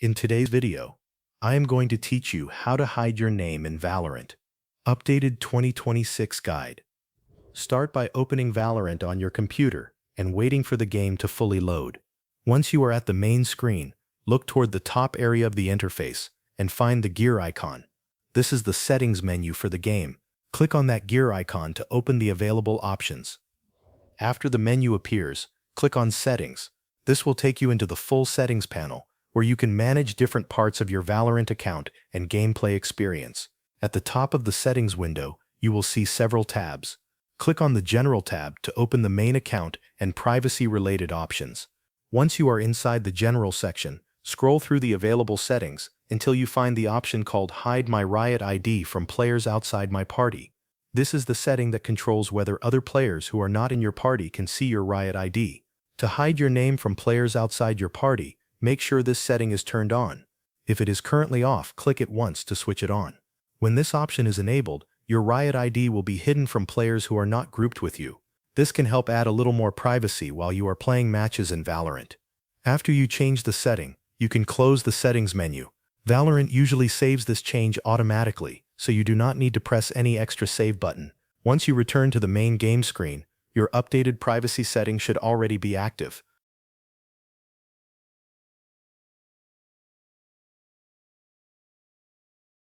In today's video, I am going to teach you how to hide your name in Valorant. Updated 2026 Guide. Start by opening Valorant on your computer and waiting for the game to fully load. Once you are at the main screen, look toward the top area of the interface and find the gear icon. This is the settings menu for the game. Click on that gear icon to open the available options. After the menu appears, click on Settings. This will take you into the full settings panel, where you can manage different parts of your Valorant account and gameplay experience. At the top of the settings window, you will see several tabs. Click on the General tab to open the main account and privacy-related options. Once you are inside the General section, scroll through the available settings until you find the option called Hide My Riot ID from players outside my party. This is the setting that controls whether other players who are not in your party can see your Riot ID. To hide your name from players outside your party, make sure this setting is turned on. If it is currently off, click it once to switch it on. When this option is enabled, your Riot ID will be hidden from players who are not grouped with you. This can help add a little more privacy while you are playing matches in Valorant. After you change the setting, you can close the settings menu. Valorant usually saves this change automatically, so you do not need to press any extra save button. Once you return to the main game screen, your updated privacy setting should already be active.